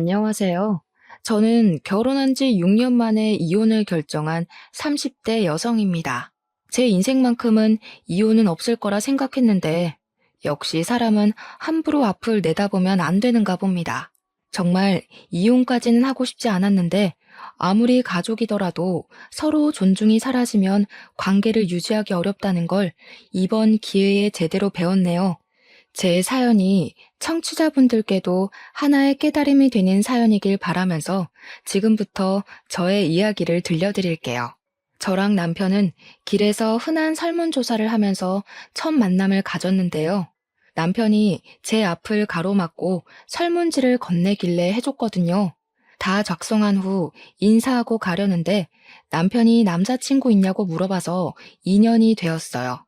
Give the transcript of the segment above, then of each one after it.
안녕하세요. 저는 결혼한 지 6년 만에 이혼을 결정한 30대 여성입니다. 제 인생만큼은 이혼은 없을 거라 생각했는데, 역시 사람은 함부로 앞을 내다보면 안 되는가 봅니다. 정말 이혼까지는 하고 싶지 않았는데, 아무리 가족이더라도 서로 존중이 사라지면 관계를 유지하기 어렵다는 걸 이번 기회에 제대로 배웠네요. 제 사연이 청취자분들께도 하나의 깨달음이 되는 사연이길 바라면서 지금부터 저의 이야기를 들려드릴게요. 저랑 남편은 길에서 흔한 설문조사를 하면서 첫 만남을 가졌는데요. 남편이 제 앞을 가로막고 설문지를 건네길래 해줬거든요. 다 작성한 후 인사하고 가려는데 남편이 남자친구 있냐고 물어봐서 2년이 되었어요.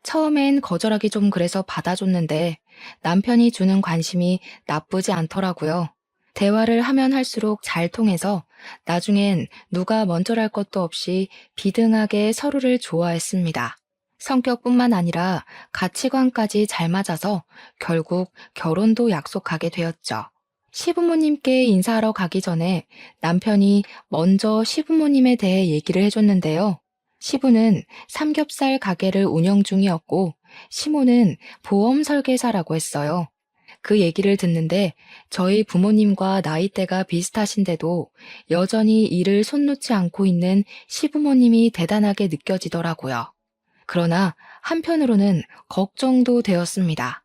처음엔 거절하기 좀 그래서 받아줬는데 남편이 주는 관심이 나쁘지 않더라고요. 대화를 하면 할수록 잘 통해서 나중엔 누가 먼저랄 것도 없이 비등하게 서로를 좋아했습니다. 성격뿐만 아니라 가치관까지 잘 맞아서 결국 결혼도 약속하게 되었죠. 시부모님께 인사하러 가기 전에 남편이 먼저 시부모님에 대해 얘기를 해줬는데요. 시부는 삼겹살 가게를 운영 중이었고, 시모는 보험 설계사라고 했어요. 그 얘기를 듣는데 저희 부모님과 나이대가 비슷하신데도 여전히 일을 손 놓지 않고 있는 시부모님이 대단하게 느껴지더라고요. 그러나 한편으로는 걱정도 되었습니다.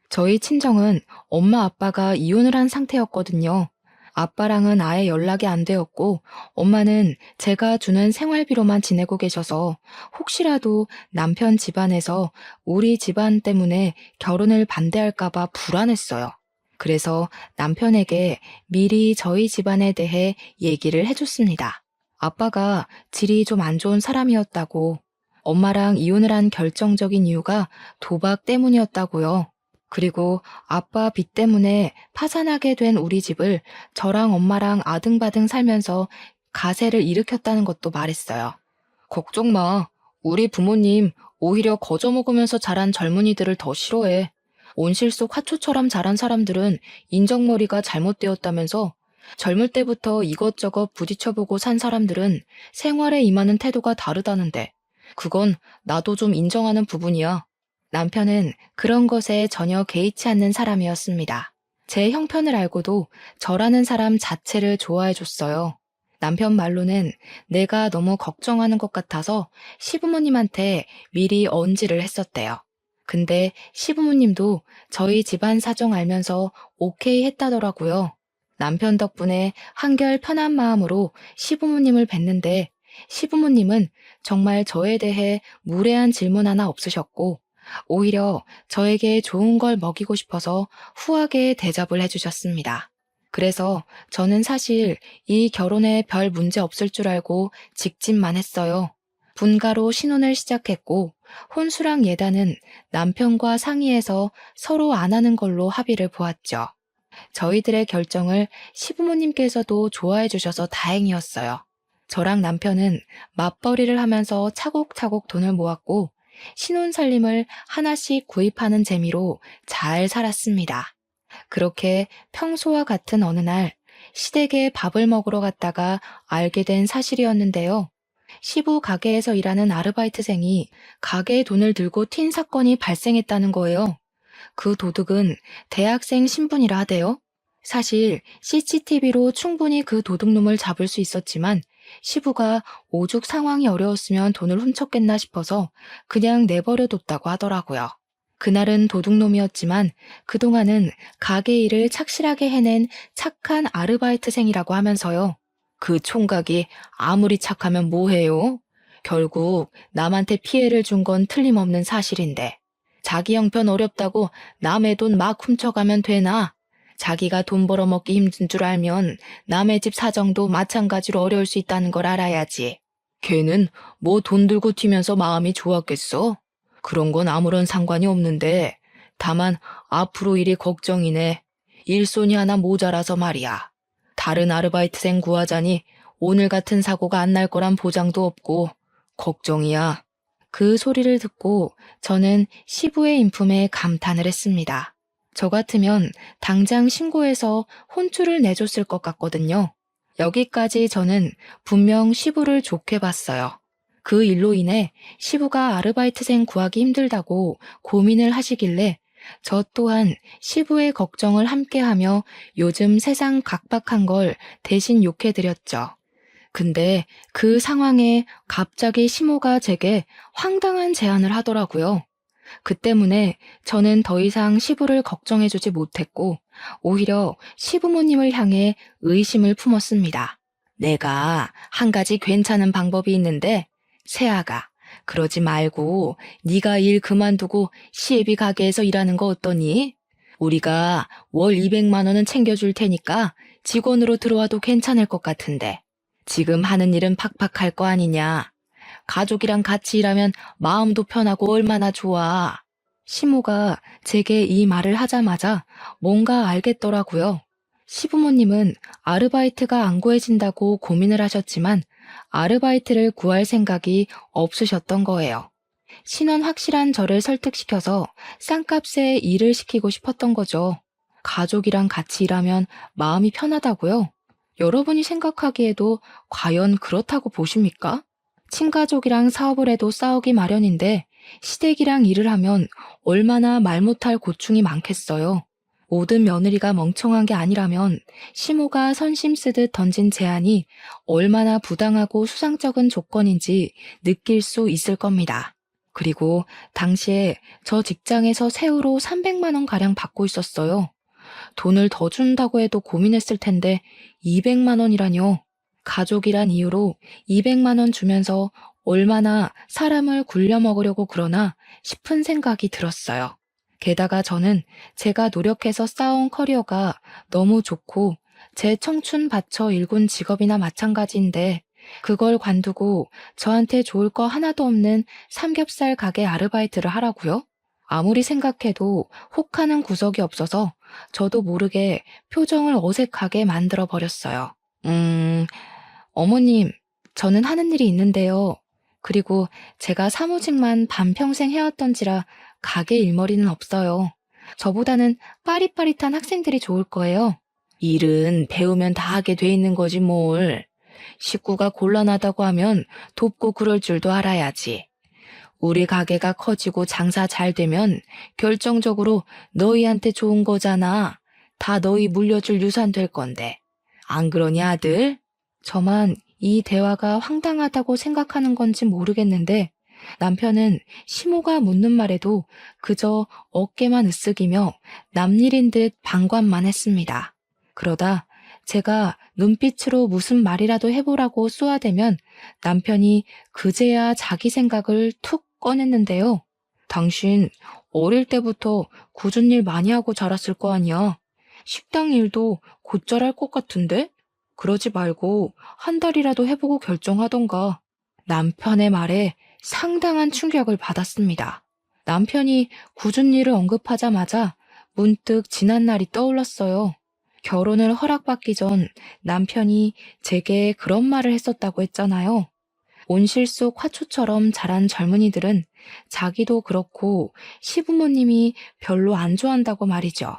저희 친정은 엄마 아빠가 이혼을 한 상태였거든요. 아빠랑은 아예 연락이 안 되었고 엄마는 제가 주는 생활비로만 지내고 계셔서 혹시라도 남편 집안에서 우리 집안 때문에 결혼을 반대할까봐 불안했어요. 그래서 남편에게 미리 저희 집안에 대해 얘기를 해줬습니다. 아빠가 질이 좀 안 좋은 사람이었다고, 엄마랑 이혼을 한 결정적인 이유가 도박 때문이었다고요. 그리고 아빠 빚 때문에 파산하게 된 우리 집을 저랑 엄마랑 아등바등 살면서 가세를 일으켰다는 것도 말했어요. 걱정 마. 우리 부모님 오히려 거저 먹으면서 자란 젊은이들을 더 싫어해. 온실 속 화초처럼 자란 사람들은 인정머리가 잘못되었다면서 젊을 때부터 이것저것 부딪혀보고 산 사람들은 생활에 임하는 태도가 다르다는데 그건 나도 좀 인정하는 부분이야. 남편은 그런 것에 전혀 개의치 않는 사람이었습니다. 제 형편을 알고도 저라는 사람 자체를 좋아해 줬어요. 남편 말로는 내가 너무 걱정하는 것 같아서 시부모님한테 미리 언지를 했었대요. 근데 시부모님도 저희 집안 사정 알면서 오케이 했다더라고요. 남편 덕분에 한결 편한 마음으로 시부모님을 뵀는데 시부모님은 정말 저에 대해 무례한 질문 하나 없으셨고 오히려 저에게 좋은 걸 먹이고 싶어서 후하게 대접을 해주셨습니다. 그래서 저는 사실 이 결혼에 별 문제 없을 줄 알고 직진만 했어요. 분가로 신혼을 시작했고 혼수랑 예단은 남편과 상의해서 서로 안 하는 걸로 합의를 보았죠. 저희들의 결정을 시부모님께서도 좋아해 주셔서 다행이었어요. 저랑 남편은 맞벌이를 하면서 차곡차곡 돈을 모았고 신혼살림을 하나씩 구입하는 재미로 잘 살았습니다. 그렇게 평소와 같은 어느 날 시댁에 밥을 먹으러 갔다가 알게 된 사실이었는데요. 시부 가게에서 일하는 아르바이트생이 가게에 돈을 들고 튄 사건이 발생했다는 거예요. 그 도둑은 대학생 신분이라 하대요. 사실 CCTV로 충분히 그 도둑놈을 잡을 수 있었지만 시부가 오죽 상황이 어려웠으면 돈을 훔쳤겠나 싶어서 그냥 내버려뒀다고 하더라고요. 그날은 도둑놈이었지만 그동안은 가게 일을 착실하게 해낸 착한 아르바이트생이라고 하면서요. 그 총각이 아무리 착하면 뭐해요? 결국 남한테 피해를 준 건 틀림없는 사실인데. 자기 형편 어렵다고 남의 돈 막 훔쳐가면 되나? 자기가 돈 벌어먹기 힘든 줄 알면 남의 집 사정도 마찬가지로 어려울 수 있다는 걸 알아야지. 걔는 뭐 돈 들고 튀면서 마음이 좋았겠어? 그런 건 아무런 상관이 없는데 다만 앞으로 일이 걱정이네. 일손이 하나 모자라서 말이야. 다른 아르바이트생 구하자니 오늘 같은 사고가 안 날 거란 보장도 없고 걱정이야. 그 소리를 듣고 저는 시부의 인품에 감탄을 했습니다. 저 같으면 당장 신고해서 혼쭐을 내줬을 것 같거든요. 여기까지 저는 분명 시부를 좋게 봤어요. 그 일로 인해 시부가 아르바이트생 구하기 힘들다고 고민을 하시길래 저 또한 시부의 걱정을 함께하며 요즘 세상 각박한 걸 대신 욕해드렸죠. 근데 그 상황에 갑자기 시모가 제게 황당한 제안을 하더라고요. 그 때문에 저는 더 이상 시부를 걱정해주지 못했고 오히려 시부모님을 향해 의심을 품었습니다. 내가 한 가지 괜찮은 방법이 있는데 세아가 그러지 말고 네가 일 그만두고 시애비 가게에서 일하는 거 어떠니? 우리가 월 200만 원은 챙겨줄 테니까 직원으로 들어와도 괜찮을 것 같은데 지금 하는 일은 팍팍할 거 아니냐. 가족이랑 같이 일하면 마음도 편하고 얼마나 좋아. 시모가 제게 이 말을 하자마자 뭔가 알겠더라고요. 시부모님은 아르바이트가 안 구해진다고 고민을 하셨지만 아르바이트를 구할 생각이 없으셨던 거예요. 신원 확실한 저를 설득시켜서 싼값에 일을 시키고 싶었던 거죠. 가족이랑 같이 일하면 마음이 편하다고요? 여러분이 생각하기에도 과연 그렇다고 보십니까? 친가족이랑 사업을 해도 싸우기 마련인데 시댁이랑 일을 하면 얼마나 말 못할 고충이 많겠어요. 모든 며느리가 멍청한 게 아니라면 시모가 선심 쓰듯 던진 제안이 얼마나 부당하고 수상쩍은 조건인지 느낄 수 있을 겁니다. 그리고 당시에 저 직장에서 세후로 300만 원 가량 받고 있었어요. 돈을 더 준다고 해도 고민했을 텐데 200만 원이라뇨. 가족이란 이유로 200만 원 주면서 얼마나 사람을 굴려먹으려고 그러나 싶은 생각이 들었어요. 게다가 저는 제가 노력해서 쌓아온 커리어가 너무 좋고 제 청춘 바쳐 일군 직업이나 마찬가지인데 그걸 관두고 저한테 좋을 거 하나도 없는 삼겹살 가게 아르바이트를 하라고요? 아무리 생각해도 혹하는 구석이 없어서 저도 모르게 표정을 어색하게 만들어 버렸어요. 어머님, 저는 하는 일이 있는데요. 그리고 제가 사무직만 반평생 해왔던지라 가게 일머리는 없어요. 저보다는 빠릿빠릿한 학생들이 좋을 거예요. 일은 배우면 다 하게 돼 있는 거지 뭘. 식구가 곤란하다고 하면 돕고 그럴 줄도 알아야지. 우리 가게가 커지고 장사 잘 되면 결정적으로 너희한테 좋은 거잖아. 다 너희 물려줄 유산 될 건데. 안 그러니 아들? 저만 이 대화가 황당하다고 생각하는 건지 모르겠는데 남편은 시모가 묻는 말에도 그저 어깨만 으쓱이며 남일인 듯 방관만 했습니다. 그러다 제가 눈빛으로 무슨 말이라도 해보라고 쏘아대면 남편이 그제야 자기 생각을 툭 꺼냈는데요. 당신 어릴 때부터 굳은 일 많이 하고 자랐을 거 아니야. 식당 일도 곧잘 할 것 같은데? 그러지 말고 한 달이라도 해보고 결정하던가. 남편의 말에 상당한 충격을 받았습니다. 남편이 굳은 일을 언급하자마자 문득 지난 날이 떠올랐어요. 결혼을 허락받기 전 남편이 제게 그런 말을 했었다고 했잖아요. 온실 속 화초처럼 자란 젊은이들은 자기도 그렇고 시부모님이 별로 안 좋아한다고 말이죠.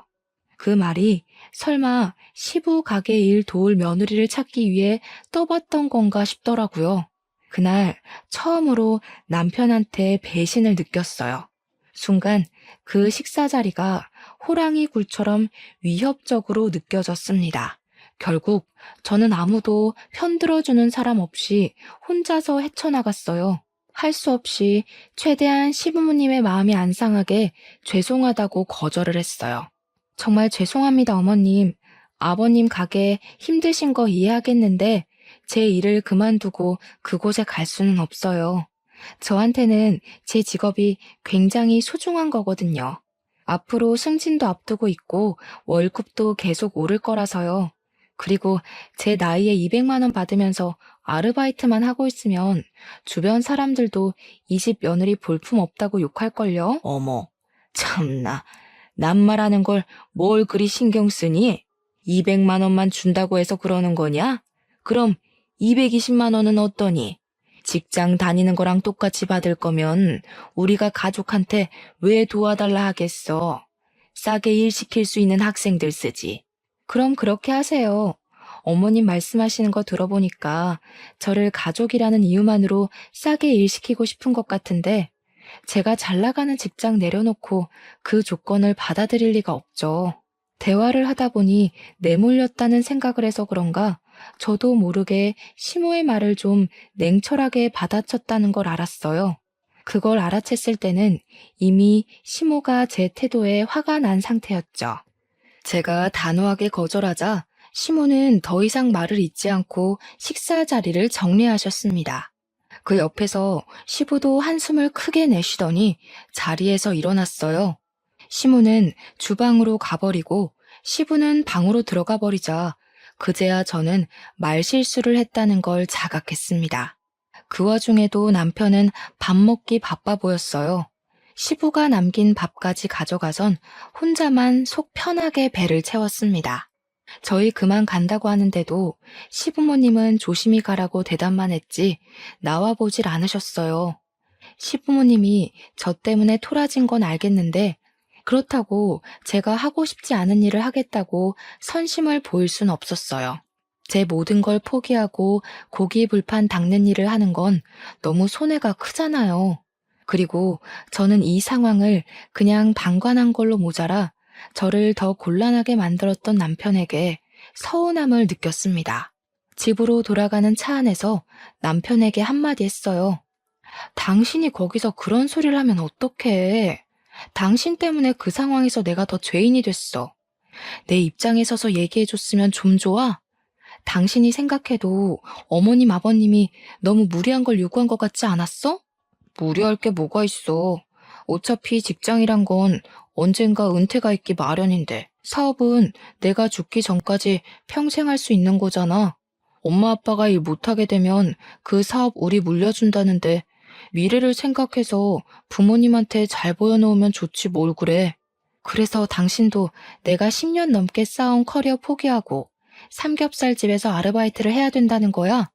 그 말이 설마 시부 가게 일 도울 며느리를 찾기 위해 떠봤던 건가 싶더라고요. 그날 처음으로 남편한테 배신을 느꼈어요. 순간 그 식사 자리가 호랑이 굴처럼 위협적으로 느껴졌습니다. 결국 저는 아무도 편들어주는 사람 없이 혼자서 헤쳐나갔어요. 할 수 없이 최대한 시부모님의 마음이 안 상하게 죄송하다고 거절을 했어요. 정말 죄송합니다, 어머님. 아버님 가게 힘드신 거 이해하겠는데 제 일을 그만두고 그곳에 갈 수는 없어요. 저한테는 제 직업이 굉장히 소중한 거거든요. 앞으로 승진도 앞두고 있고 월급도 계속 오를 거라서요. 그리고 제 나이에 200만 원 받으면서 아르바이트만 하고 있으면 주변 사람들도 이 집 며느리 볼품 없다고 욕할걸요? 어머, 참나. 남말하는 걸 뭘 그리 신경 쓰니? 200만 원만 준다고 해서 그러는 거냐? 그럼 220만 원은 어떠니? 직장 다니는 거랑 똑같이 받을 거면 우리가 가족한테 왜 도와달라 하겠어? 싸게 일 시킬 수 있는 학생들 쓰지. 그럼 그렇게 하세요. 어머님 말씀하시는 거 들어보니까 저를 가족이라는 이유만으로 싸게 일 시키고 싶은 것 같은데 제가 잘 나가는 직장 내려놓고 그 조건을 받아들일 리가 없죠. 대화를 하다 보니 내몰렸다는 생각을 해서 그런가 저도 모르게 시모의 말을 좀 냉철하게 받아쳤다는 걸 알았어요. 그걸 알아챘을 때는 이미 시모가 제 태도에 화가 난 상태였죠. 제가 단호하게 거절하자 시모는 더 이상 말을 잇지 않고 식사 자리를 정리하셨습니다. 그 옆에서 시부도 한숨을 크게 내쉬더니 자리에서 일어났어요. 시모는 주방으로 가버리고 시부는 방으로 들어가 버리자 그제야 저는 말실수를 했다는 걸 자각했습니다. 그 와중에도 남편은 밥 먹기 바빠 보였어요. 시부가 남긴 밥까지 가져가선 혼자만 속 편하게 배를 채웠습니다. 저희 그만 간다고 하는데도 시부모님은 조심히 가라고 대답만 했지 나와보질 않으셨어요. 시부모님이 저 때문에 토라진 건 알겠는데 그렇다고 제가 하고 싶지 않은 일을 하겠다고 선심을 보일 순 없었어요. 제 모든 걸 포기하고 고기 불판 닦는 일을 하는 건 너무 손해가 크잖아요. 그리고 저는 이 상황을 그냥 방관한 걸로 모자라 저를 더 곤란하게 만들었던 남편에게 서운함을 느꼈습니다. 집으로 돌아가는 차 안에서 남편에게 한마디 했어요. 당신이 거기서 그런 소리를 하면 어떡해. 당신 때문에 그 상황에서 내가 더 죄인이 됐어. 내 입장에 서서 얘기해줬으면 좀 좋아? 당신이 생각해도 어머님, 아버님이 너무 무리한 걸 요구한 것 같지 않았어? 무리할 게 뭐가 있어. 어차피 직장이란 건 언젠가 은퇴가 있기 마련인데 사업은 내가 죽기 전까지 평생 할 수 있는 거잖아. 엄마 아빠가 일 못하게 되면 그 사업 우리 물려준다는데 미래를 생각해서 부모님한테 잘 보여놓으면 좋지 뭘 그래. 그래서 당신도 내가 10년 넘게 쌓아온 커리어 포기하고 삼겹살집에서 아르바이트를 해야 된다는 거야?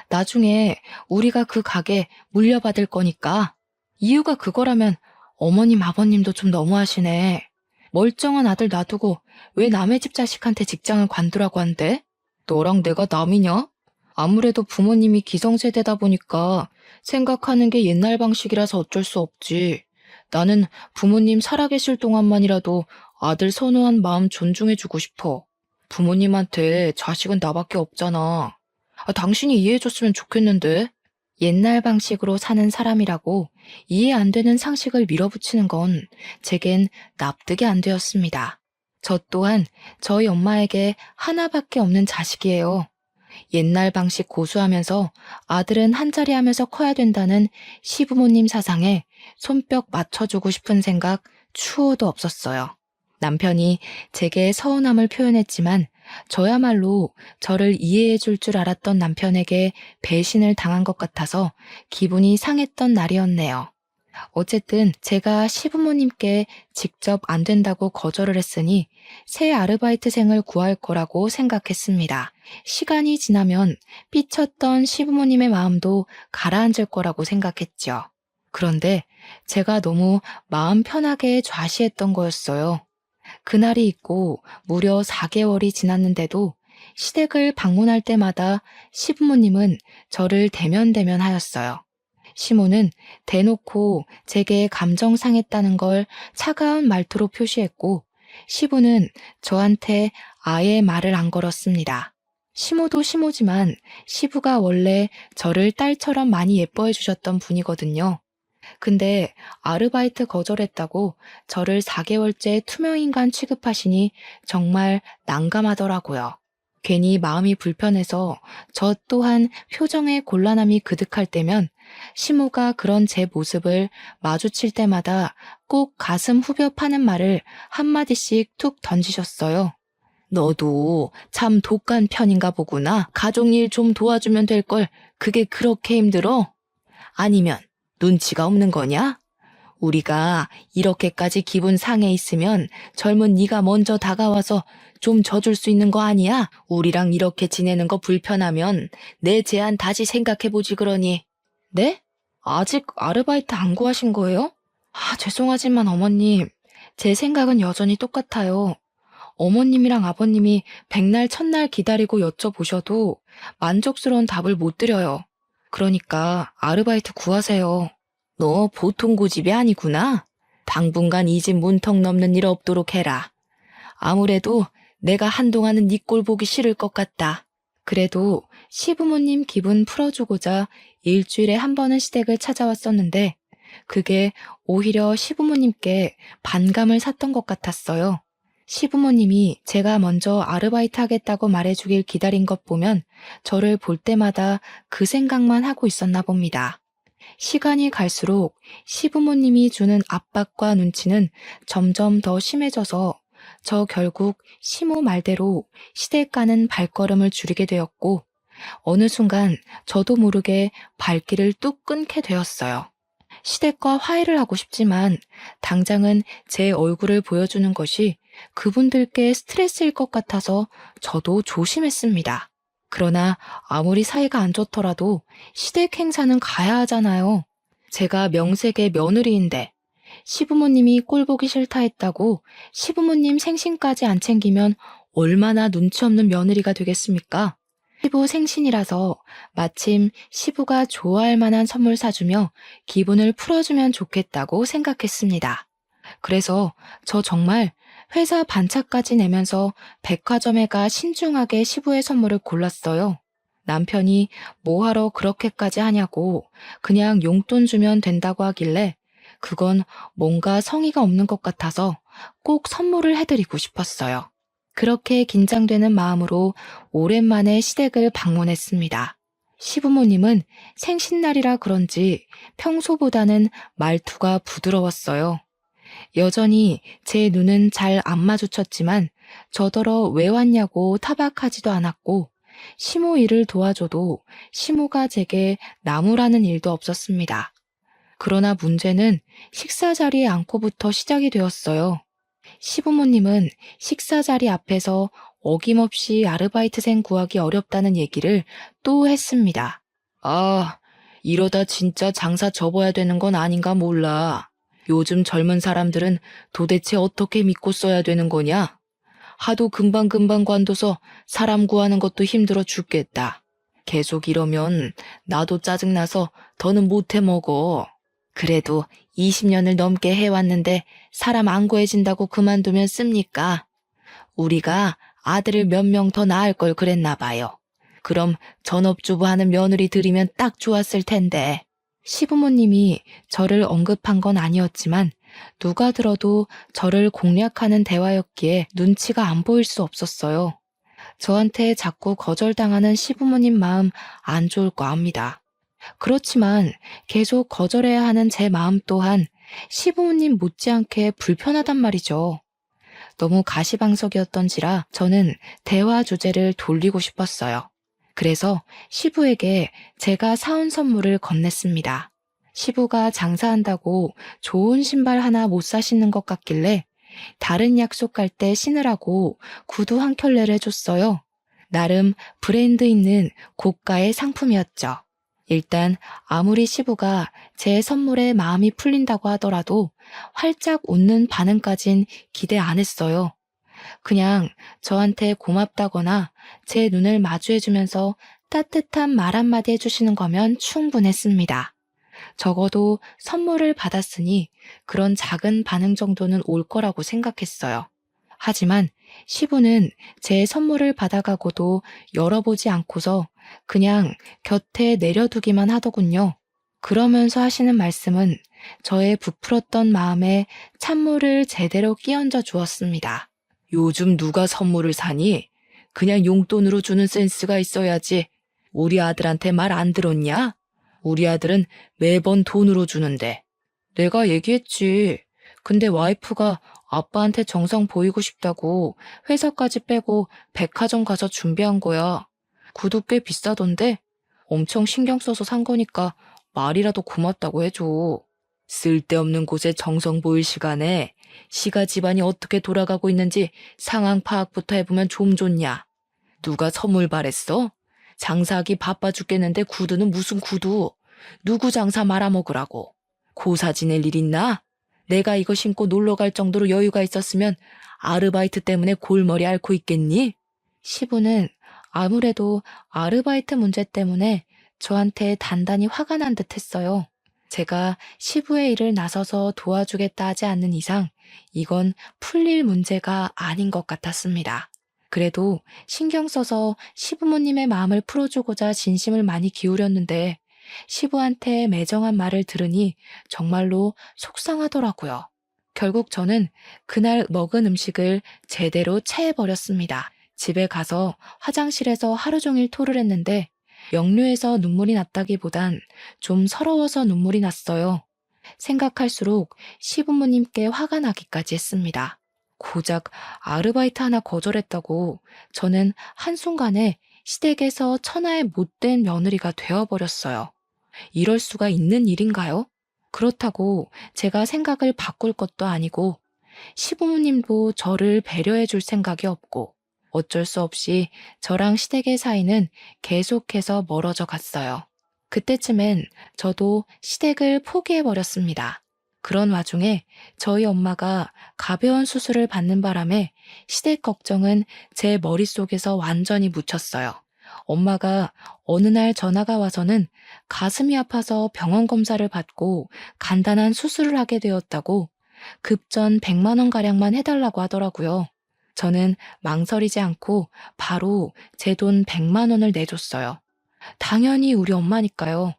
나중에 우리가 그 가게 물려받을 거니까. 이유가 그거라면 어머님 아버님도 좀 너무하시네. 멀쩡한 아들 놔두고 왜 남의 집 자식한테 직장을 관두라고 한대? 너랑 내가 남이냐? 아무래도 부모님이 기성세대다 보니까 생각하는 게 옛날 방식이라서 어쩔 수 없지. 나는 부모님 살아계실 동안만이라도 아들 선호한 마음 존중해주고 싶어. 부모님한테 자식은 나밖에 없잖아. 당신이 이해해줬으면 좋겠는데. 옛날 방식으로 사는 사람이라고 이해 안 되는 상식을 밀어붙이는 건 제겐 납득이 안 되었습니다. 저 또한 저희 엄마에게 하나밖에 없는 자식이에요. 옛날 방식 고수하면서 아들은 한자리 하면서 커야 된다는 시부모님 사상에 손뼉 맞춰주고 싶은 생각 추호도 없었어요. 남편이 제게 서운함을 표현했지만 저야말로 저를 이해해 줄 줄 알았던 남편에게 배신을 당한 것 같아서 기분이 상했던 날이었네요. 어쨌든 제가 시부모님께 직접 안 된다고 거절을 했으니 새 아르바이트생을 구할 거라고 생각했습니다. 시간이 지나면 삐쳤던 시부모님의 마음도 가라앉을 거라고 생각했죠. 그런데 제가 너무 마음 편하게 좌시했던 거였어요. 그날이 있고 무려 4개월이 지났는데도 시댁을 방문할 때마다 시부모님은 저를 대면대면하였어요. 시모는 대놓고 제게 감정 상했다는 걸 차가운 말투로 표시했고 시부는 저한테 아예 말을 안 걸었습니다. 시모도 시모지만 시부가 원래 저를 딸처럼 많이 예뻐해 주셨던 분이거든요. 근데 아르바이트 거절했다고 저를 4개월째 투명인간 취급하시니 정말 난감하더라고요. 괜히 마음이 불편해서 저 또한 표정에 곤란함이 그득할 때면 시모가 그런 제 모습을 마주칠 때마다 꼭 가슴 후벼 파는 말을 한마디씩 툭 던지셨어요. 너도 참 독한 편인가 보구나. 가족일 좀 도와주면 될 걸 그게 그렇게 힘들어? 아니면 눈치가 없는 거냐? 우리가 이렇게까지 기분 상해 있으면 젊은 네가 먼저 다가와서 좀 져줄 수 있는 거 아니야? 우리랑 이렇게 지내는 거 불편하면 내 제안 다시 생각해보지 그러니. 네? 아직 아르바이트 안 구하신 거예요? 죄송하지만 어머님, 제 생각은 여전히 똑같아요. 어머님이랑 아버님이 백날 첫날 기다리고 여쭤보셔도 만족스러운 답을 못 드려요. 그러니까 아르바이트 구하세요. 너 보통 고집이 아니구나. 당분간 이 집 문턱 넘는 일 없도록 해라. 아무래도 내가 한동안은 네 꼴 보기 싫을 것 같다. 그래도 시부모님 기분 풀어주고자 일주일에 한 번은 시댁을 찾아왔었는데 그게 오히려 시부모님께 반감을 샀던 것 같았어요. 시부모님이 제가 먼저 아르바이트 하겠다고 말해주길 기다린 것 보면 저를 볼 때마다 그 생각만 하고 있었나 봅니다. 시간이 갈수록 시부모님이 주는 압박과 눈치는 점점 더 심해져서 저 결국 시모 말대로 시댁 가는 발걸음을 줄이게 되었고 어느 순간 저도 모르게 발길을 뚝 끊게 되었어요. 시댁과 화해를 하고 싶지만 당장은 제 얼굴을 보여주는 것이 그분들께 스트레스일 것 같아서 저도 조심했습니다. 그러나 아무리 사이가 안 좋더라도 시댁 행사는 가야 하잖아요. 제가 명색의 며느리인데 시부모님이 꼴 보기 싫다 했다고 시부모님 생신까지 안 챙기면 얼마나 눈치 없는 며느리가 되겠습니까? 시부 생신이라서 마침 시부가 좋아할 만한 선물 사주며 기분을 풀어주면 좋겠다고 생각했습니다. 그래서 저 정말 회사 반차까지 내면서 백화점에 가 신중하게 시부의 선물을 골랐어요. 남편이 뭐하러 그렇게까지 하냐고 그냥 용돈 주면 된다고 하길래 그건 뭔가 성의가 없는 것 같아서 꼭 선물을 해드리고 싶었어요. 그렇게 긴장되는 마음으로 오랜만에 시댁을 방문했습니다. 시부모님은 생신날이라 그런지 평소보다는 말투가 부드러웠어요. 여전히 제 눈은 잘 안 마주쳤지만 저더러 왜 왔냐고 타박하지도 않았고 시모 일을 도와줘도 시모가 제게 나무라는 일도 없었습니다. 그러나 문제는 식사 자리에 앉고부터 시작이 되었어요. 시부모님은 식사 자리 앞에서 어김없이 아르바이트생 구하기 어렵다는 얘기를 또 했습니다. 아, 이러다 진짜 장사 접어야 되는 건 아닌가 몰라. 요즘 젊은 사람들은 도대체 어떻게 믿고 써야 되는 거냐? 하도 금방금방 관둬서 사람 구하는 것도 힘들어 죽겠다. 계속 이러면 나도 짜증나서 더는 못해 먹어. 그래도 20년을 넘게 해왔는데 사람 안 구해진다고 그만두면 씁니까? 우리가 아들을 몇 명 더 낳을 걸 그랬나 봐요. 그럼 전업주부 하는 며느리 들이면 딱 좋았을 텐데. 시부모님이 저를 언급한 건 아니었지만 누가 들어도 저를 공략하는 대화였기에 눈치가 안 보일 수 없었어요. 저한테 자꾸 거절당하는 시부모님 마음 안 좋을 거 압니다. 그렇지만 계속 거절해야 하는 제 마음 또한 시부모님 못지않게 불편하단 말이죠. 너무 가시방석이었던지라 저는 대화 주제를 돌리고 싶었어요. 그래서 시부에게 제가 사온 선물을 건넸습니다. 시부가 장사한다고 좋은 신발 하나 못 사시는 것 같길래 다른 약속 갈 때 신으라고 구두 한 켤레를 해줬어요. 나름 브랜드 있는 고가의 상품이었죠. 일단 아무리 시부가 제 선물에 마음이 풀린다고 하더라도 활짝 웃는 반응까진 기대 안 했어요. 그냥 저한테 고맙다거나 제 눈을 마주해주면서 따뜻한 말 한마디 해주시는 거면 충분했습니다. 적어도 선물을 받았으니 그런 작은 반응 정도는 올 거라고 생각했어요. 하지만 시부는 제 선물을 받아가고도 열어보지 않고서 그냥 곁에 내려두기만 하더군요. 그러면서 하시는 말씀은 저의 부풀었던 마음에 찬물을 제대로 끼얹어 주었습니다. 요즘 누가 선물을 사니? 그냥 용돈으로 주는 센스가 있어야지. 우리 아들한테 말 안 들었냐? 우리 아들은 매번 돈으로 주는데. 내가 얘기했지. 근데 와이프가 아빠한테 정성 보이고 싶다고 회사까지 빼고 백화점 가서 준비한 거야. 구두 꽤 비싸던데? 엄청 신경 써서 산 거니까 말이라도 고맙다고 해줘. 쓸데없는 곳에 정성 보일 시간에 시가 집안이 어떻게 돌아가고 있는지 상황 파악부터 해보면 좀 좋냐. 누가 선물 바랬어? 장사하기 바빠 죽겠는데 구두는 무슨 구두? 누구 장사 말아먹으라고. 고사 지낼 일 있나? 내가 이거 신고 놀러 갈 정도로 여유가 있었으면 아르바이트 때문에 골머리 앓고 있겠니? 시부는 아무래도 아르바이트 문제 때문에 저한테 단단히 화가 난 듯 했어요. 제가 시부의 일을 나서서 도와주겠다 하지 않는 이상 이건 풀릴 문제가 아닌 것 같았습니다. 그래도 신경 써서 시부모님의 마음을 풀어주고자 진심을 많이 기울였는데 시부한테 매정한 말을 들으니 정말로 속상하더라고요. 결국 저는 그날 먹은 음식을 제대로 체해버렸습니다. 집에 가서 화장실에서 하루 종일 토를 했는데 역류해서 눈물이 났다기보단 좀 서러워서 눈물이 났어요. 생각할수록 시부모님께 화가 나기까지 했습니다. 고작 아르바이트 하나 거절했다고 저는 한순간에 시댁에서 천하의 못된 며느리가 되어버렸어요. 이럴 수가 있는 일인가요? 그렇다고 제가 생각을 바꿀 것도 아니고 시부모님도 저를 배려해 줄 생각이 없고 어쩔 수 없이 저랑 시댁의 사이는 계속해서 멀어져 갔어요. 그때쯤엔 저도 시댁을 포기해버렸습니다. 그런 와중에 저희 엄마가 가벼운 수술을 받는 바람에 시댁 걱정은 제 머릿속에서 완전히 묻혔어요. 엄마가 어느 날 전화가 와서는 가슴이 아파서 병원 검사를 받고 간단한 수술을 하게 되었다고 급전 100만 원가량만 해달라고 하더라고요. 저는 망설이지 않고 바로 제 돈 100만 원을 내줬어요. 당연히 우리 엄마니까요.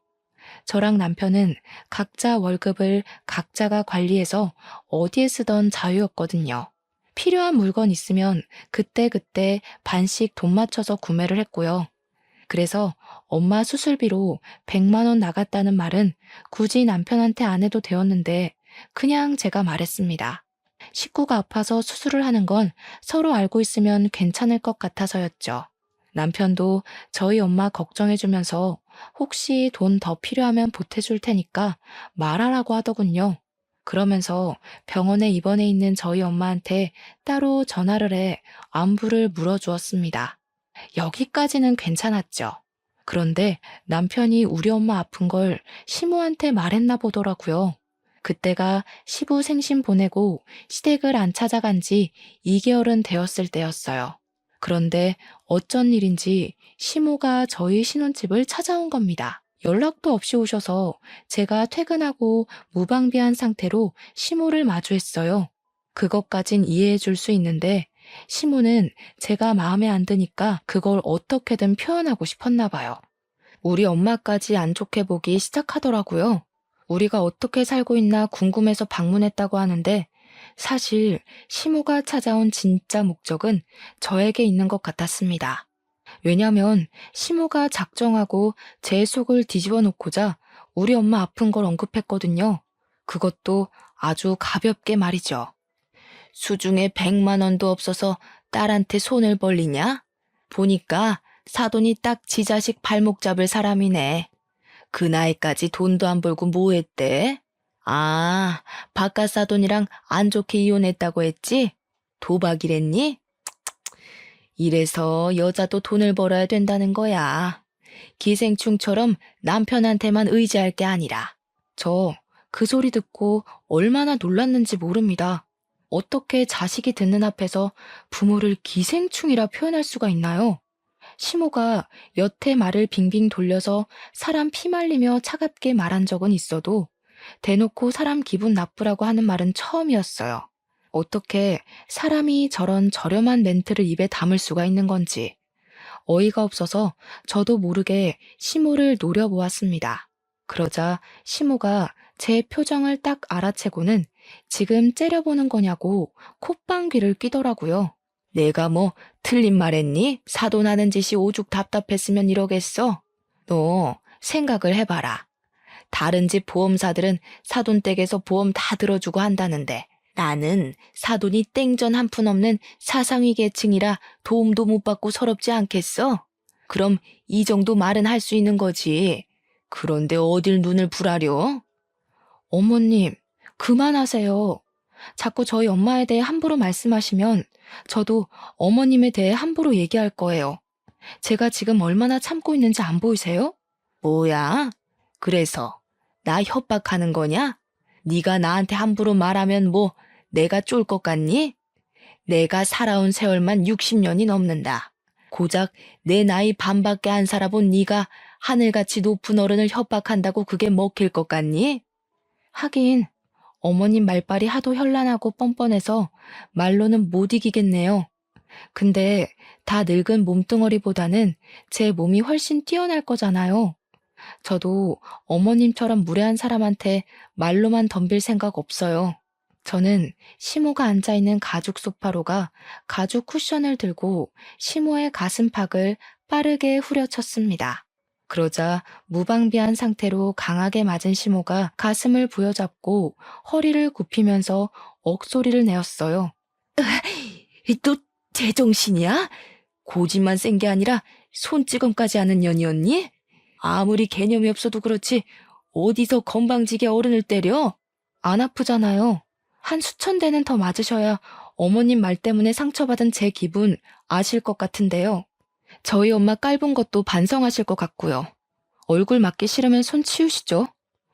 저랑 남편은 각자 월급을 각자가 관리해서 어디에 쓰던 자유였거든요. 필요한 물건 있으면 그때그때 반씩 돈 맞춰서 구매를 했고요. 그래서 엄마 수술비로 100만 원 나갔다는 말은 굳이 남편한테 안 해도 되었는데 그냥 제가 말했습니다. 식구가 아파서 수술을 하는 건 서로 알고 있으면 괜찮을 것 같아서였죠. 남편도 저희 엄마 걱정해주면서 혹시 돈 더 필요하면 보태줄 테니까 말하라고 하더군요. 그러면서 병원에 입원해 있는 저희 엄마한테 따로 전화를 해 안부를 물어주었습니다. 여기까지는 괜찮았죠. 그런데 남편이 우리 엄마 아픈 걸 시모한테 말했나 보더라고요. 그때가 시부 생신 보내고 시댁을 안 찾아간 지 2개월은 되었을 때였어요. 그런데 어쩐 일인지 시모가 저희 신혼집을 찾아온 겁니다. 연락도 없이 오셔서 제가 퇴근하고 무방비한 상태로 시모를 마주했어요. 그것까진 이해해 줄 수 있는데 시모는 제가 마음에 안 드니까 그걸 어떻게든 표현하고 싶었나 봐요. 우리 엄마까지 안 좋게 보기 시작하더라고요. 우리가 어떻게 살고 있나 궁금해서 방문했다고 하는데 사실 시모가 찾아온 진짜 목적은 저에게 있는 것 같았습니다. 왜냐면 시모가 작정하고 제 속을 뒤집어 놓고자 우리 엄마 아픈 걸 언급했거든요. 그것도 아주 가볍게 말이죠. 수중에 100만 원도 없어서 딸한테 손을 벌리냐? 보니까 사돈이 딱 지 자식 발목 잡을 사람이네. 그 나이까지 돈도 안 벌고 뭐 했대? 아, 바깥 사돈이랑 안 좋게 이혼했다고 했지? 도박이랬니? 이래서 여자도 돈을 벌어야 된다는 거야. 기생충처럼 남편한테만 의지할 게 아니라. 저 그 소리 듣고 얼마나 놀랐는지 모릅니다. 어떻게 자식이 듣는 앞에서 부모를 기생충이라 표현할 수가 있나요? 시모가 여태 말을 빙빙 돌려서 사람 피말리며 차갑게 말한 적은 있어도 대놓고 사람 기분 나쁘라고 하는 말은 처음이었어요. 어떻게 사람이 저런 저렴한 멘트를 입에 담을 수가 있는 건지 어이가 없어서 저도 모르게 시모를 노려보았습니다. 그러자 시모가 제 표정을 딱 알아채고는 지금 째려보는 거냐고 콧방귀를 뀌더라고요. 내가 뭐 틀린 말했니? 사돈하는 짓이 오죽 답답했으면 이러겠어? 너 생각을 해봐라. 다른 집 보험사들은 사돈 댁에서 보험 다 들어주고 한다는데 나는 사돈이 땡전 한 푼 없는 사상위 계층이라 도움도 못 받고 서럽지 않겠어? 그럼 이 정도 말은 할 수 있는 거지. 그런데 어딜 눈을 부라려? 어머님, 그만하세요. 자꾸 저희 엄마에 대해 함부로 말씀하시면 저도 어머님에 대해 함부로 얘기할 거예요. 제가 지금 얼마나 참고 있는지 안 보이세요? 뭐야? 그래서 나 협박하는 거냐? 네가 나한테 함부로 말하면 뭐 내가 쫄 것 같니? 내가 살아온 세월만 60년이 넘는다. 고작 내 나이 반밖에 안 살아본 네가 하늘같이 높은 어른을 협박한다고 그게 먹힐 것 같니? 하긴 어머님 말발이 하도 현란하고 뻔뻔해서 말로는 못 이기겠네요. 근데 다 늙은 몸뚱어리보다는 제 몸이 훨씬 뛰어날 거잖아요. 저도 어머님처럼 무례한 사람한테 말로만 덤빌 생각 없어요. 저는 시모가 앉아있는 가죽 소파로가 가죽 쿠션을 들고 시모의 가슴팍을 빠르게 후려쳤습니다. 그러자 무방비한 상태로 강하게 맞은 시모가 가슴을 부여잡고 허리를 굽히면서 억소리를 내었어요. 또 제정신이야? 고집만 센 게 아니라 손찌검까지 하는 년이었니? 아무리 개념이 없어도 그렇지 어디서 건방지게 어른을 때려? 안 아프잖아요. 한 수천 대는 더 맞으셔야 어머님 말 때문에 상처받은 제 기분 아실 것 같은데요. 저희 엄마 깔본 것도 반성하실 것 같고요. 얼굴 맞기 싫으면 손 치우시죠.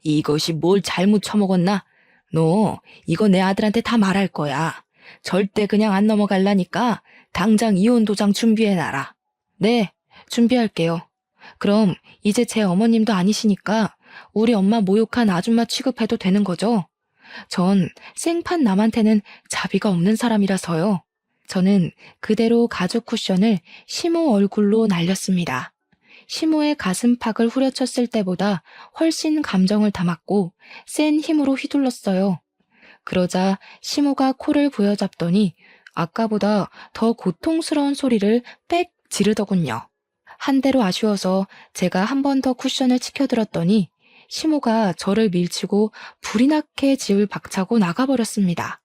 이것이 뭘 잘못 처먹었나? 너 이거 내 아들한테 다 말할 거야. 절대 그냥 안 넘어갈라니까 당장 이혼 도장 준비해놔라. 네, 준비할게요. 그럼 이제 제 어머님도 아니시니까 우리 엄마 모욕한 아줌마 취급해도 되는 거죠? 전 생판 남한테는 자비가 없는 사람이라서요. 저는 그대로 가죽 쿠션을 시모 얼굴로 날렸습니다. 시모의 가슴팍을 후려쳤을 때보다 훨씬 감정을 담았고 센 힘으로 휘둘렀어요. 그러자 시모가 코를 부여잡더니 아까보다 더 고통스러운 소리를 빽 지르더군요. 한 대로 아쉬워서 제가 한 번 더 쿠션을 치켜들었더니 시모가 저를 밀치고 불이 나게 집을 박차고 나가버렸습니다.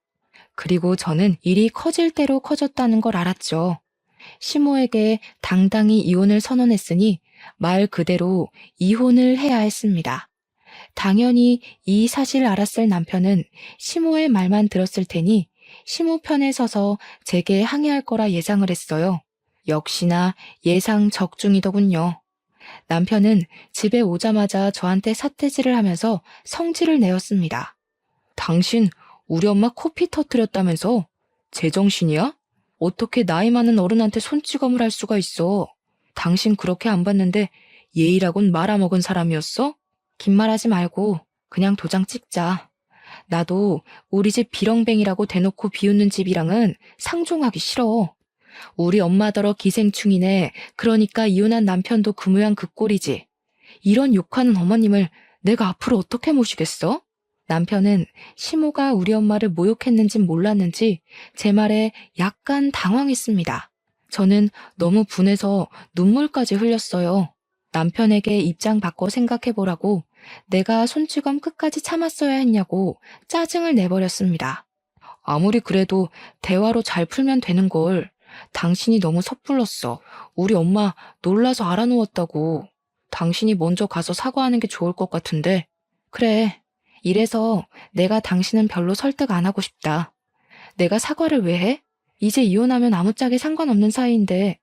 그리고 저는 일이 커질 대로 커졌다는 걸 알았죠. 시모에게 당당히 이혼을 선언했으니 말 그대로 이혼을 해야 했습니다. 당연히 이 사실을 알았을 남편은 시모의 말만 들었을 테니 시모 편에 서서 제게 항의할 거라 예상을 했어요. 역시나 예상 적중이더군요. 남편은 집에 오자마자 저한테 삿대질을 하면서 성질을 내었습니다. 당신 우리 엄마 코피 터뜨렸다면서? 제정신이야? 어떻게 나이 많은 어른한테 손찌검을 할 수가 있어? 당신 그렇게 안 봤는데 예의라곤 말아먹은 사람이었어? 긴 말하지 말고 그냥 도장 찍자. 나도 우리 집 비렁뱅이라고 대놓고 비웃는 집이랑은 상종하기 싫어. 우리 엄마더러 기생충이네. 그러니까 이혼한 남편도 그 모양 그 꼴이지. 이런 욕하는 어머님을 내가 앞으로 어떻게 모시겠어? 남편은 시모가 우리 엄마를 모욕했는진 몰랐는지 제 말에 약간 당황했습니다. 저는 너무 분해서 눈물까지 흘렸어요. 남편에게 입장 바꿔 생각해보라고 내가 손찌검 끝까지 참았어야 했냐고 짜증을 내버렸습니다. 아무리 그래도 대화로 잘 풀면 되는 걸. 당신이 너무 섣불렀어. 우리 엄마 놀라서 알아누웠다고. 당신이 먼저 가서 사과하는 게 좋을 것 같은데. 그래. 이래서 내가 당신은 별로 설득 안 하고 싶다. 내가 사과를 왜 해? 이제 이혼하면 아무짝에 상관없는 사이인데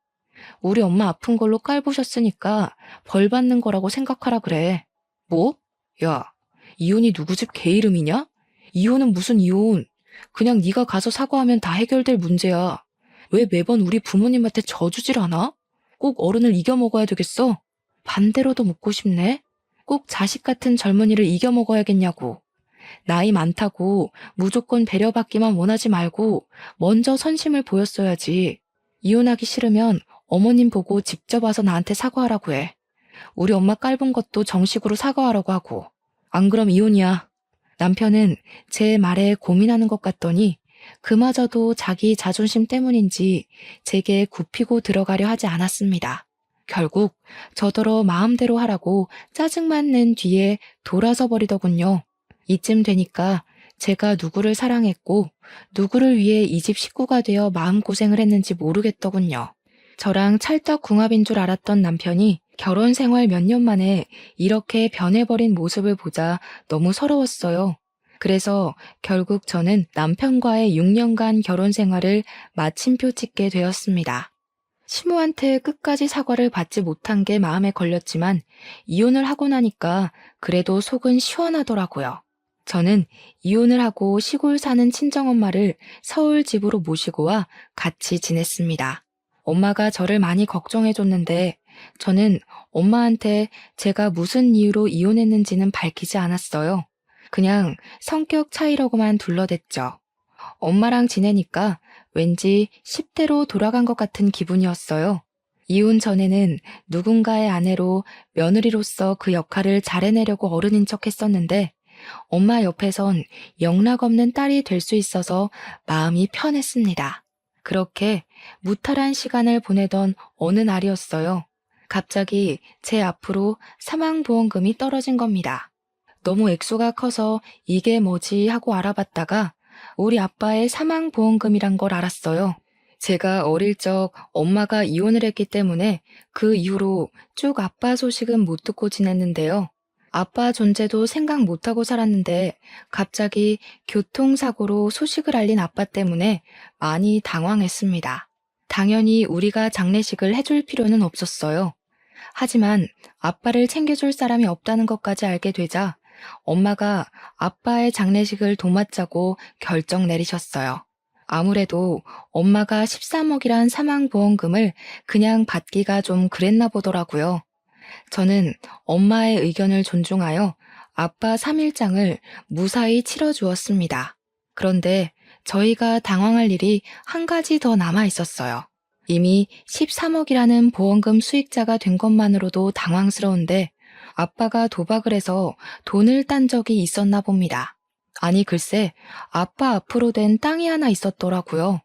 우리 엄마 아픈 걸로 깔보셨으니까 벌 받는 거라고 생각하라 그래. 뭐? 야, 이혼이 누구 집 개 이름이냐? 이혼은 무슨 이혼. 그냥 네가 가서 사과하면 다 해결될 문제야. 왜 매번 우리 부모님한테 져주질 않아? 꼭 어른을 이겨먹어야 되겠어? 반대로도 묻고 싶네. 꼭 자식 같은 젊은이를 이겨먹어야겠냐고. 나이 많다고 무조건 배려받기만 원하지 말고 먼저 선심을 보였어야지. 이혼하기 싫으면 어머님 보고 직접 와서 나한테 사과하라고 해. 우리 엄마 깔본 것도 정식으로 사과하라고 하고. 안 그럼 이혼이야. 남편은 제 말에 고민하는 것 같더니 그마저도 자기 자존심 때문인지 제게 굽히고 들어가려 하지 않았습니다. 결국 저더러 마음대로 하라고 짜증만 낸 뒤에 돌아서 버리더군요. 이쯤 되니까 제가 누구를 사랑했고 누구를 위해 이 집 식구가 되어 마음고생을 했는지 모르겠더군요. 저랑 찰떡궁합인 줄 알았던 남편이 결혼 생활 몇 년 만에 이렇게 변해버린 모습을 보자 너무 서러웠어요. 그래서 결국 저는 남편과의 6년간 결혼 생활을 마침표 찍게 되었습니다. 시모한테 끝까지 사과를 받지 못한 게 마음에 걸렸지만 이혼을 하고 나니까 그래도 속은 시원하더라고요. 저는 이혼을 하고 시골 사는 친정엄마를 서울 집으로 모시고 와 같이 지냈습니다. 엄마가 저를 많이 걱정해줬는데 저는 엄마한테 제가 무슨 이유로 이혼했는지는 밝히지 않았어요. 그냥 성격 차이라고만 둘러댔죠. 엄마랑 지내니까 왠지 10대로 돌아간 것 같은 기분이었어요. 이혼 전에는 누군가의 아내로 며느리로서 그 역할을 잘 해내려고 어른인 척 했었는데 엄마 옆에선 영락없는 딸이 될 수 있어서 마음이 편했습니다. 그렇게 무탈한 시간을 보내던 어느 날이었어요. 갑자기 제 앞으로 사망보험금이 떨어진 겁니다. 너무 액수가 커서 이게 뭐지 하고 알아봤다가 우리 아빠의 사망보험금이란 걸 알았어요. 제가 어릴 적 엄마가 이혼을 했기 때문에 그 이후로 쭉 아빠 소식은 못 듣고 지냈는데요. 아빠 존재도 생각 못하고 살았는데 갑자기 교통사고로 소식을 알린 아빠 때문에 많이 당황했습니다. 당연히 우리가 장례식을 해줄 필요는 없었어요. 하지만 아빠를 챙겨줄 사람이 없다는 것까지 알게 되자 엄마가 아빠의 장례식을 도맡자고 결정 내리셨어요. 아무래도 엄마가 13억이란 사망보험금을 그냥 받기가 좀 그랬나 보더라고요. 저는 엄마의 의견을 존중하여 아빠 3일장을 무사히 치러주었습니다. 그런데 저희가 당황할 일이 한 가지 더 남아 있었어요. 이미 13억이라는 보험금 수익자가 된 것만으로도 당황스러운데 아빠가 도박을 해서 돈을 딴 적이 있었나 봅니다. 아니 글쎄 아빠 앞으로 된 땅이 하나 있었더라고요.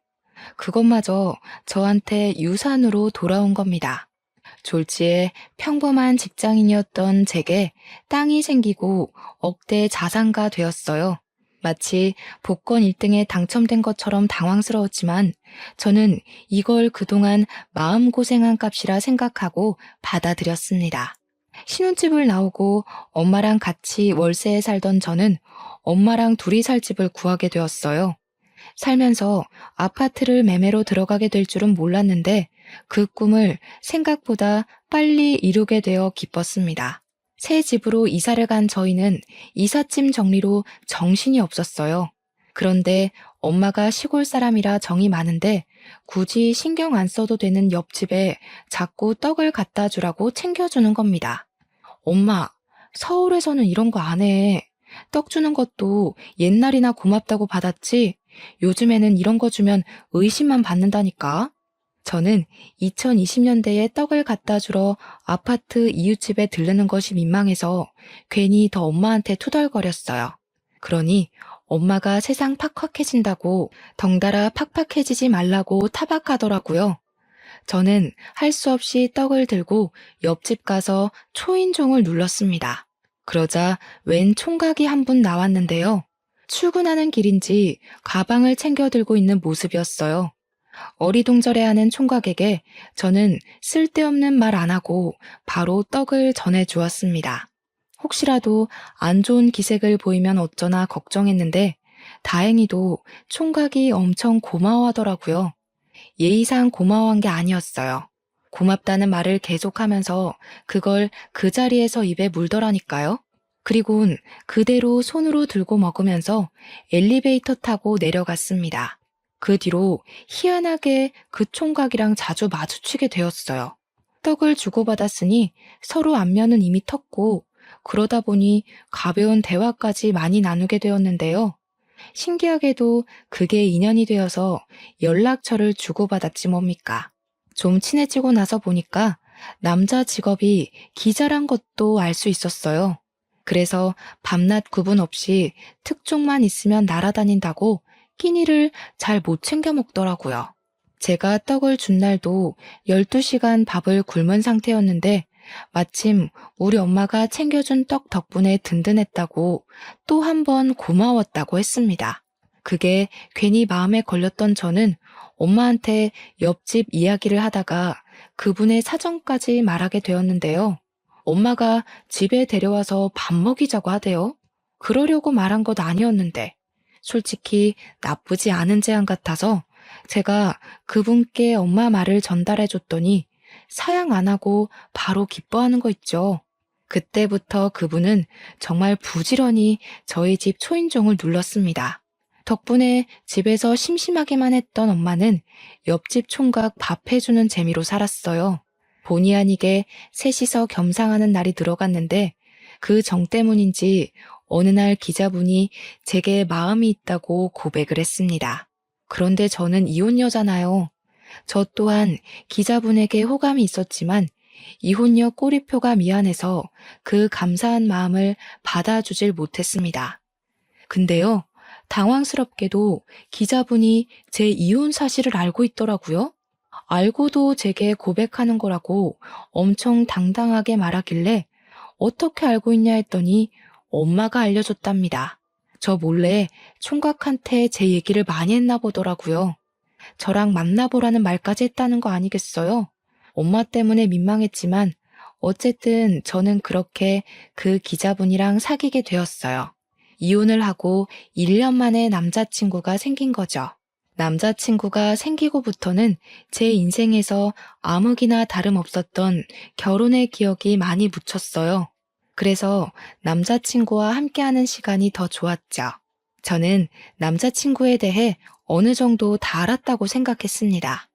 그것마저 저한테 유산으로 돌아온 겁니다. 졸지에 평범한 직장인이었던 제게 땅이 생기고 억대 자산가 되었어요. 마치 복권 1등에 당첨된 것처럼 당황스러웠지만 저는 이걸 그동안 마음고생한 값이라 생각하고 받아들였습니다. 신혼집을 나오고 엄마랑 같이 월세에 살던 저는 엄마랑 둘이 살 집을 구하게 되었어요. 살면서 아파트를 매매로 들어가게 될 줄은 몰랐는데 그 꿈을 생각보다 빨리 이루게 되어 기뻤습니다. 새 집으로 이사를 간 저희는 이삿짐 정리로 정신이 없었어요. 그런데 엄마가 시골 사람이라 정이 많은데 굳이 신경 안 써도 되는 옆집에 자꾸 떡을 갖다 주라고 챙겨주는 겁니다. 엄마, 서울에서는 이런 거 안 해. 떡 주는 것도 옛날이나 고맙다고 받았지. 요즘에는 이런 거 주면 의심만 받는다니까. 저는 2020년대에 떡을 갖다 주러 아파트 이웃집에 들르는 것이 민망해서 괜히 더 엄마한테 투덜거렸어요. 그러니 엄마가 세상 팍팍해진다고 덩달아 팍팍해지지 말라고 타박하더라고요. 저는 할 수 없이 떡을 들고 옆집 가서 초인종을 눌렀습니다. 그러자 웬 총각이 한 분 나왔는데요. 출근하는 길인지 가방을 챙겨 들고 있는 모습이었어요. 어리둥절해하는 총각에게 저는 쓸데없는 말 안 하고 바로 떡을 전해주었습니다. 혹시라도 안 좋은 기색을 보이면 어쩌나 걱정했는데 다행히도 총각이 엄청 고마워하더라고요. 예의상 고마워한 게 아니었어요. 고맙다는 말을 계속하면서 그걸 그 자리에서 입에 물더라니까요. 그리곤 그대로 손으로 들고 먹으면서 엘리베이터 타고 내려갔습니다. 그 뒤로 희한하게 그 총각이랑 자주 마주치게 되었어요. 떡을 주고받았으니 서로 안면은 이미 텄고 그러다 보니 가벼운 대화까지 많이 나누게 되었는데요. 신기하게도 그게 인연이 되어서 연락처를 주고받았지 뭡니까. 좀 친해지고 나서 보니까 남자 직업이 기자란 것도 알 수 있었어요. 그래서 밤낮 구분 없이 특종만 있으면 날아다닌다고 끼니를 잘 못 챙겨 먹더라고요. 제가 떡을 준 날도 12시간 밥을 굶은 상태였는데 마침 우리 엄마가 챙겨준 떡 덕분에 든든했다고 또 한 번 고마웠다고 했습니다. 그게 괜히 마음에 걸렸던 저는 엄마한테 옆집 이야기를 하다가 그분의 사정까지 말하게 되었는데요. 엄마가 집에 데려와서 밥 먹이자고 하대요. 그러려고 말한 것 아니었는데 솔직히 나쁘지 않은 제안 같아서 제가 그분께 엄마 말을 전달해 줬더니 사양 안 하고 바로 기뻐하는 거 있죠. 그때부터 그분은 정말 부지런히 저희 집 초인종을 눌렀습니다. 덕분에 집에서 심심하게만 했던 엄마는 옆집 총각 밥 해주는 재미로 살았어요. 본의 아니게 셋이서 겸상하는 날이 들어갔는데 그 정 때문인지 어느 날 기자분이 제게 마음이 있다고 고백을 했습니다. 그런데 저는 이혼녀잖아요. 저 또한 기자분에게 호감이 있었지만 이혼녀 꼬리표가 미안해서 그 감사한 마음을 받아주질 못했습니다. 근데요, 당황스럽게도 기자분이 제 이혼 사실을 알고 있더라고요. 알고도 제게 고백하는 거라고 엄청 당당하게 말하길래 어떻게 알고 있냐 했더니 엄마가 알려줬답니다. 저 몰래 총각한테 제 얘기를 많이 했나 보더라고요. 저랑 만나보라는 말까지 했다는 거 아니겠어요? 엄마 때문에 민망했지만 어쨌든 저는 그렇게 그 기자분이랑 사귀게 되었어요. 이혼을 하고 1년 만에 남자친구가 생긴 거죠. 남자친구가 생기고부터는 제 인생에서 아무기나 다름없었던 결혼의 기억이 많이 묻혔어요. 그래서 남자친구와 함께하는 시간이 더 좋았죠. 저는 남자친구에 대해 어느 정도 다 알았다고 생각했습니다.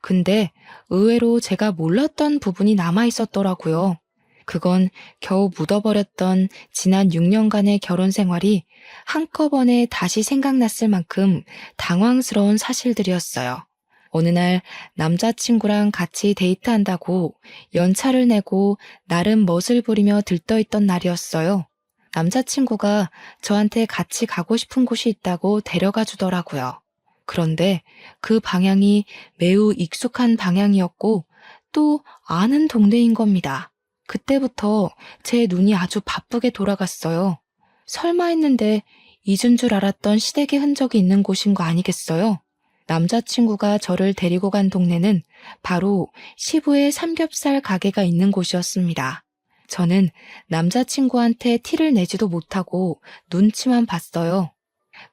근데 의외로 제가 몰랐던 부분이 남아 있었더라고요. 그건 겨우 묻어버렸던 지난 6년간의 결혼 생활이 한꺼번에 다시 생각났을 만큼 당황스러운 사실들이었어요. 어느 날 남자친구랑 같이 데이트한다고 연차를 내고 나름 멋을 부리며 들떠있던 날이었어요. 남자친구가 저한테 같이 가고 싶은 곳이 있다고 데려가 주더라고요. 그런데 그 방향이 매우 익숙한 방향이었고 또 아는 동네인 겁니다. 그때부터 제 눈이 아주 바쁘게 돌아갔어요. 설마 했는데 잊은 줄 알았던 시댁의 흔적이 있는 곳인 거 아니겠어요? 남자친구가 저를 데리고 간 동네는 바로 시부의 삼겹살 가게가 있는 곳이었습니다. 저는 남자친구한테 티를 내지도 못하고 눈치만 봤어요.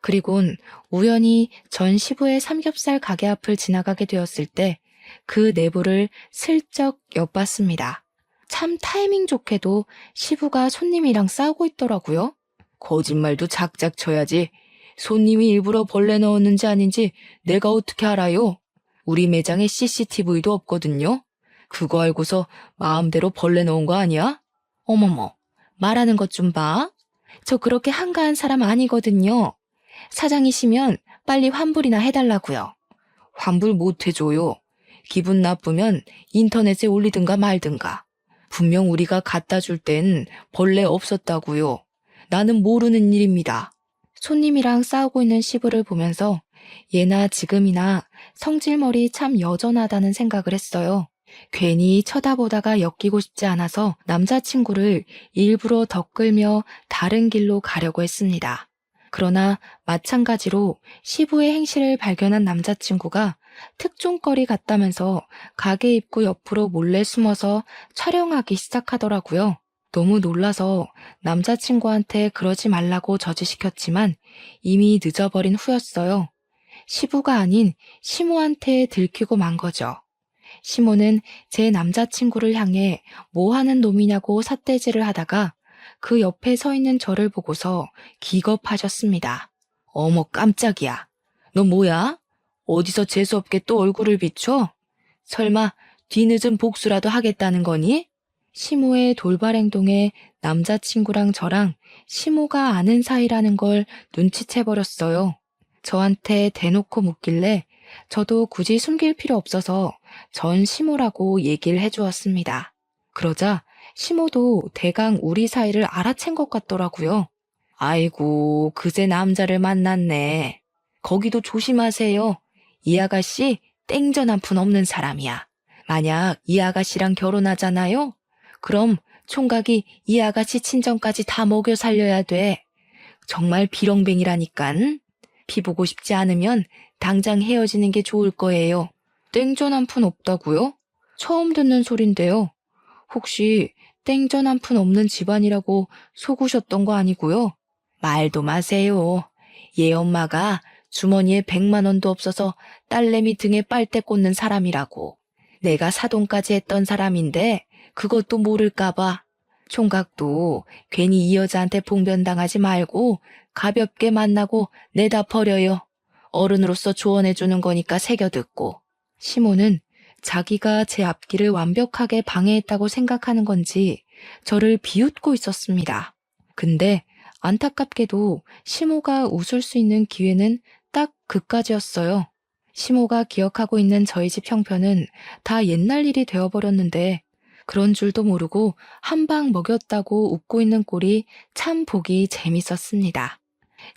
그리곤 우연히 전 시부의 삼겹살 가게 앞을 지나가게 되었을 때 그 내부를 슬쩍 엿봤습니다. 참 타이밍 좋게도 시부가 손님이랑 싸우고 있더라고요. 거짓말도 작작 쳐야지. 손님이 일부러 벌레 넣었는지 아닌지 내가 어떻게 알아요? 우리 매장에 CCTV도 없거든요. 그거 알고서 마음대로 벌레 넣은 거 아니야? 어머머, 말하는 것 좀 봐. 저 그렇게 한가한 사람 아니거든요. 사장이시면 빨리 환불이나 해달라고요. 환불 못 해줘요. 기분 나쁘면 인터넷에 올리든가 말든가. 분명 우리가 갖다 줄 땐 벌레 없었다고요. 나는 모르는 일입니다. 손님이랑 싸우고 있는 시부를 보면서 예나 지금이나 성질머리 참 여전하다는 생각을 했어요. 괜히 쳐다보다가 엮이고 싶지 않아서 남자친구를 일부러 덧끌며 다른 길로 가려고 했습니다. 그러나 마찬가지로 시부의 행실을 발견한 남자친구가 특종거리 같다면서 가게 입구 옆으로 몰래 숨어서 촬영하기 시작하더라고요. 너무 놀라서 남자친구한테 그러지 말라고 저지시켰지만 이미 늦어버린 후였어요. 시부가 아닌 시모한테 들키고 만 거죠. 시모는 제 남자친구를 향해 뭐 하는 놈이냐고 삿대질을 하다가 그 옆에 서 있는 저를 보고서 기겁하셨습니다. 어머 깜짝이야. 너 뭐야? 어디서 재수없게 또 얼굴을 비춰? 설마 뒤늦은 복수라도 하겠다는 거니? 시모의 돌발 행동에 남자친구랑 저랑 시모가 아는 사이라는 걸 눈치채버렸어요. 저한테 대놓고 묻길래 저도 굳이 숨길 필요 없어서 전 시모라고 얘기를 해주었습니다. 그러자 시모도 대강 우리 사이를 알아챈 것 같더라고요. 아이고, 그새 남자를 만났네. 거기도 조심하세요. 이 아가씨 땡전 한 푼 없는 사람이야. 만약 이 아가씨랑 결혼하잖아요? 그럼 총각이 이 아가씨 친정까지 다 먹여 살려야 돼. 정말 비렁뱅이라니깐. 피 보고 싶지 않으면 당장 헤어지는 게 좋을 거예요. 땡전 한 푼 없다고요? 처음 듣는 소린데요. 혹시 땡전 한 푼 없는 집안이라고 속으셨던 거 아니고요? 말도 마세요. 얘 엄마가 주머니에 100만 원도 없어서 딸내미 등에 빨대 꽂는 사람이라고. 내가 사돈까지 했던 사람인데 그것도 모를까 봐. 총각도 괜히 이 여자한테 봉변당하지 말고 가볍게 만나고 내다 버려요. 어른으로서 조언해주는 거니까 새겨듣고. 시모는 자기가 제 앞길을 완벽하게 방해했다고 생각하는 건지 저를 비웃고 있었습니다. 근데 안타깝게도 시모가 웃을 수 있는 기회는 딱 그까지였어요. 시모가 기억하고 있는 저희 집 형편은 다 옛날 일이 되어버렸는데 그런 줄도 모르고 한 방 먹였다고 웃고 있는 꼴이 참 보기 재밌었습니다.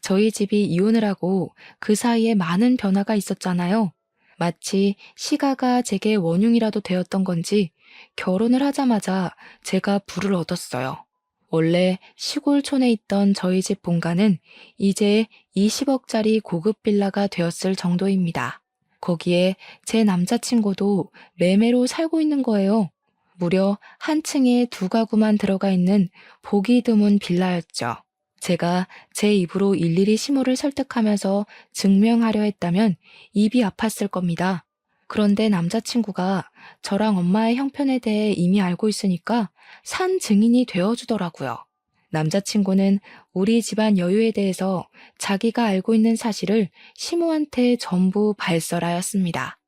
저희 집이 이혼을 하고 그 사이에 많은 변화가 있었잖아요. 마치 시가가 제게 원흉이라도 되었던 건지 결혼을 하자마자 제가 부를 얻었어요. 원래 시골촌에 있던 저희 집 본가는 이제 20억짜리 고급 빌라가 되었을 정도입니다. 거기에 제 남자친구도 매매로 살고 있는 거예요. 무려 한 층에 두 가구만 들어가 있는 보기 드문 빌라였죠. 제가 제 입으로 일일이 시모를 설득하면서 증명하려 했다면 입이 아팠을 겁니다. 그런데 남자친구가 저랑 엄마의 형편에 대해 이미 알고 있으니까 산 증인이 되어주더라고요. 남자친구는 우리 집안 여유에 대해서 자기가 알고 있는 사실을 시모한테 전부 발설하였습니다.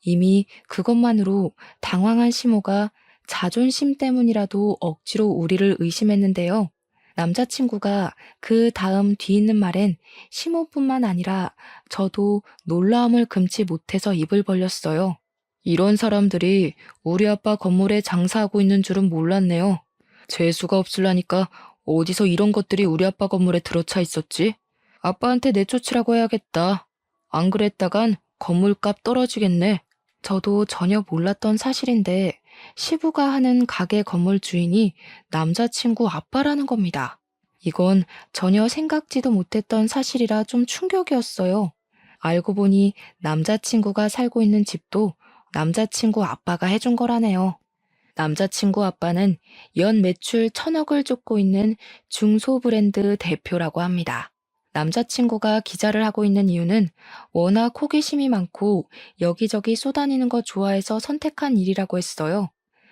이미 그것만으로 당황한 시모가 자존심 때문이라도 억지로 우리를 의심했는데요. 남자친구가 그 다음 뒤있는 말엔 시모뿐만 아니라 저도 놀라움을 금치 못해서 입을 벌렸어요. 이런 사람들이 우리 아빠 건물에 장사하고 있는 줄은 몰랐네요. 재수가 없을라니까 어디서 이런 것들이 우리 아빠 건물에 들어차 있었지? 아빠한테 내쫓으라고 해야겠다. 안 그랬다간 건물값 떨어지겠네. 저도 전혀 몰랐던 사실인데 시부가 하는 가게 건물 주인이 남자친구 아빠라는 겁니다. 이건 전혀 생각지도 못했던 사실이라 좀 충격이었어요. 알고 보니 남자친구가 살고 있는 집도 남자친구 아빠가 해준 거라네요. 남자친구 아빠는 연 매출 1,000억을 쫓고 있는 중소브랜드 대표라고 합니다. 남자친구가 기자를 하고 있는 이유는 워낙 호기심이 많고 여기저기 쏘다니는 거 좋아해서 선택한 일이라고 했어요.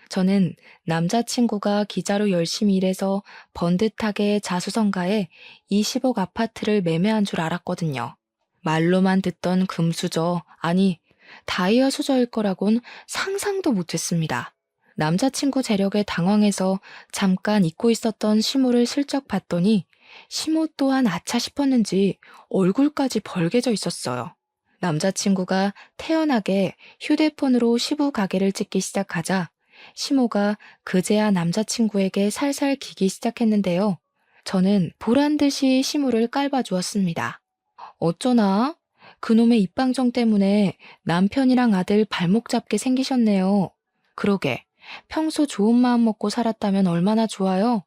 저는 남자친구가 기자로 열심히 일해서 번듯하게 자수성가해 20억 아파트를 매매한 줄 알았거든요. 말로만 듣던 금수저, 아니 다이아 수저일 거라곤 상상도 못했습니다. 남자친구 재력에 당황해서 잠깐 잊고 있었던 시모를 슬쩍 봤더니 시모 또한 아차 싶었는지 얼굴까지 벌개져 있었어요. 남자친구가 태연하게 휴대폰으로 시부 가게를 찍기 시작하자 시모가 그제야 남자친구에게 살살 기기 시작했는데요. 저는 보란듯이 시모를 깔봐주었습니다. 어쩌나? 그놈의 입방정 때문에 남편이랑 아들 발목 잡게 생기셨네요. 그러게, 평소 좋은 마음 먹고 살았다면 얼마나 좋아요?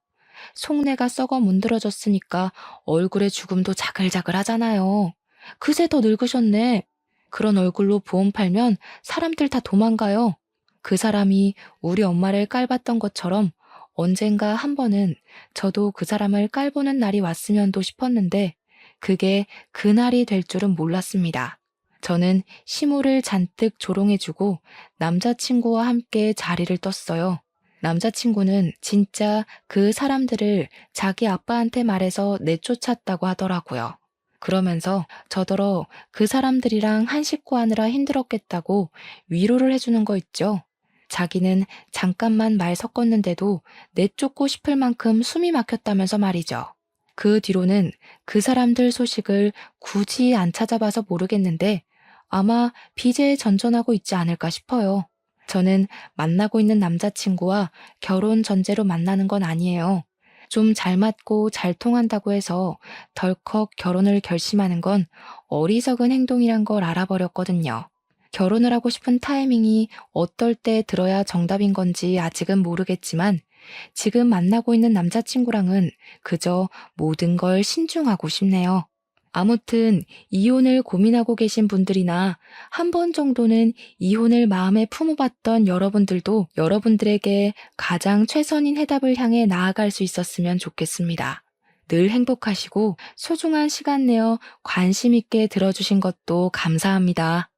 속내가 썩어 문드러졌으니까 얼굴에 죽음도 자글자글 하잖아요. 그새 더 늙으셨네. 그런 얼굴로 보험 팔면 사람들 다 도망가요. 그 사람이 우리 엄마를 깔봤던 것처럼 언젠가 한 번은 저도 그 사람을 깔보는 날이 왔으면도 싶었는데 그게 그날이 될 줄은 몰랐습니다. 저는 시모를 잔뜩 조롱해주고 남자친구와 함께 자리를 떴어요. 남자친구는 진짜 그 사람들을 자기 아빠한테 말해서 내쫓았다고 하더라고요. 그러면서 저더러 그 사람들이랑 한식구 하느라 힘들었겠다고 위로를 해주는 거 있죠. 자기는 잠깐만 말 섞었는데도 내쫓고 싶을 만큼 숨이 막혔다면서 말이죠. 그 뒤로는 그 사람들 소식을 굳이 안 찾아봐서 모르겠는데 아마 빚에 전전하고 있지 않을까 싶어요. 저는 만나고 있는 남자친구와 결혼 전제로 만나는 건 아니에요. 좀 잘 맞고 잘 통한다고 해서 덜컥 결혼을 결심하는 건 어리석은 행동이란 걸 알아버렸거든요. 결혼을 하고 싶은 타이밍이 어떨 때 들어야 정답인 건지 아직은 모르겠지만 지금 만나고 있는 남자친구랑은 그저 모든 걸 신중하고 싶네요. 아무튼 이혼을 고민하고 계신 분들이나 한 번 정도는 이혼을 마음에 품어봤던 여러분들도 여러분들에게 가장 최선인 해답을 향해 나아갈 수 있었으면 좋겠습니다. 늘 행복하시고 소중한 시간 내어 관심 있게 들어주신 것도 감사합니다.